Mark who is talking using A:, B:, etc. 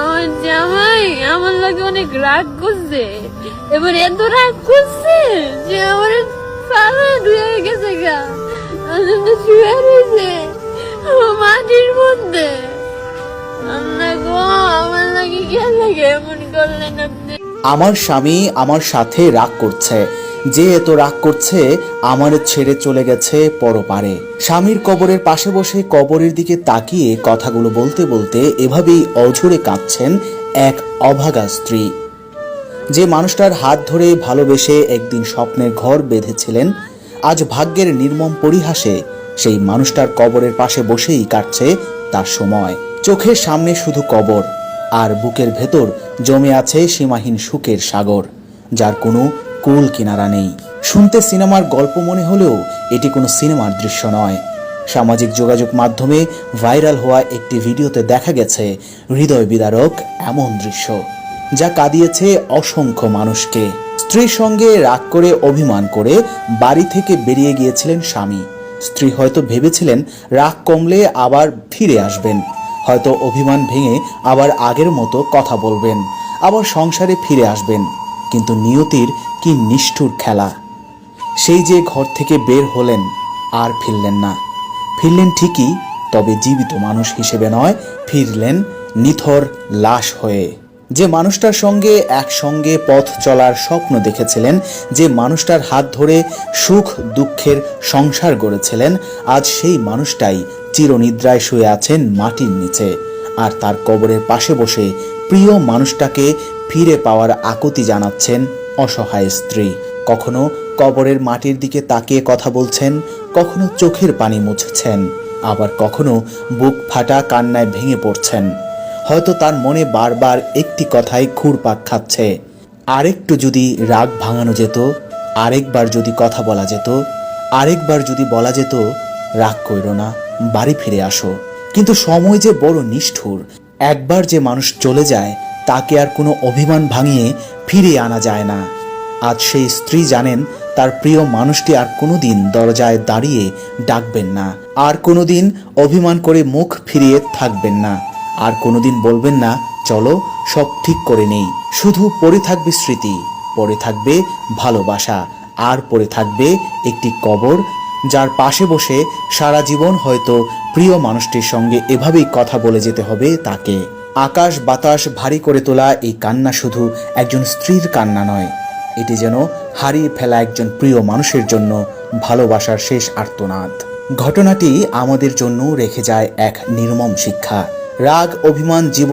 A: আমার জামাই আমার লাগে অনেক রাগ করছে, এবার এত রাগ করছে যে আমার পালা ধুয়ে গেছে গা, শুয়ে রয়েছে মাটির মধ্যে। আল্লাহ গো, আমার লাগে কে লাগে এমন করলেন আপনি?
B: আমার স্বামী আমার সাথে রাগ করছে, যে এত রাগ করছে আমার ছেড়ে চলে গেছে পরপারে। স্বামীর কবরের পাশে বসে কবরের দিকে তাকিয়ে কথাগুলো বলতে বলতে এভাবেই অঝরে কাঁদছেন এক অভাগা স্ত্রী। যে মানুষটার হাত ধরে ভালোবেসে একদিন স্বপ্নের ঘর বেঁধেছিলেন, আজ ভাগ্যের নির্মম পরিহাসে সেই মানুষটার কবরের পাশে বসেই কাটছে তার সময়। চোখের সামনে শুধু কবর, আর বুকের ভেতর জমে আছে সীমাহীন সুখের সাগর, যার কোনো কুল কিনারা নেই। শুনতে সিনেমার গল্প মনে হলেও এটি কোনো সিনেমার দৃশ্য নয়। সামাজিক যোগাযোগ মাধ্যমে ভাইরাল হওয়া একটি ভিডিওতে দেখা গেছে হৃদয় বিদারক এমন দৃশ্য, যা কাঁদিয়েছে অসংখ্য মানুষকে। স্ত্রীর সঙ্গে রাগ করে অভিমান করে বাড়ি থেকে বেরিয়ে গিয়েছিলেন স্বামী। স্ত্রী হয়তো ভেবেছিলেন রাগ কমলে আবার ফিরে আসবেন, হয়তো অভিমান ভেঙে আবার আগের মতো কথা বলবেন, আবার সংসারে ফিরে আসবেন। কিন্তু নিয়তির কি নিষ্ঠুর খেলা! সেই যে ঘর থেকে বের হলেন আর ফিরলেন না। ফিরলেন ঠিকই, তবে জীবিত মানুষ হিসেবে নয়, ফিরলেন নিথর লাশ হয়ে। যে মানুষটার সঙ্গে একসঙ্গে পথ চলার স্বপ্ন দেখেছিলেন, যে মানুষটার হাত ধরে সুখ দুঃখের সংসার গড়েছিলেন, আজ সেই মানুষটাই চিরনিদ্রায় শুয়ে আছেন মাটির নিচে। আর তার কবরের পাশে বসে প্রিয় মানুষটাকে ফিরে পাওয়ার আকুতি জানাচ্ছেন অসহায় স্ত্রী। কখনো কবরের মাটির দিকে তাকিয়ে কথা বলছেন, কখনো চোখের পানি মুছছেন, আবার কখনো বুক ফাটা কান্নায় ভেঙে পড়ছেন। হয়তো তার মনে বারবার একটি কথাই ঘুরপাক খাচ্ছে, আরেকটু যদি রাগ ভাঙানো যেত, আরেকবার যদি কথা বলা যেত, আরেকবার যদি বলা যেত রাগ কইরো না, বাড়ি ফিরে আসো। কিন্তু সময় যে বড় নিষ্ঠুর, একবার যে মানুষ চলে যায় তাকে আর কোনো অভিমান ভাঙিয়ে ফিরিয়ে আনা যায় না। আজ সেই স্ত্রী জানেন তার প্রিয় মানুষটি আর কোনোদিন দরজায় দাঁড়িয়ে ডাকবেন না, আর কোনোদিন অভিমান করে মুখ ফিরিয়ে থাকবেন না, আর কোনোদিন বলবেন না চলো সব ঠিক করে নেই। শুধু পড়ে থাকবে স্মৃতি, পড়ে থাকবে ভালোবাসা, আর পড়ে থাকবে একটি কবর, যার পাশে বসে সারা জীবন হয়তো প্রিয় মানুষটির সঙ্গে এভাবেই কথা বলে যেতে হবে তাকে। আকাশ বাতাস ভারী করে তোলা এই কান্না শুধু একজন স্ত্রীর কান্না নয়, এটি যেন হারিয়ে ফেলা একজন প্রিয় মানুষের জন্য ভালোবাসার শেষ আর্তনাদ। ঘটনাটি আমাদের জন্য রেখে যায় এক নির্মম শিক্ষা। রাগ অভিমান জীবন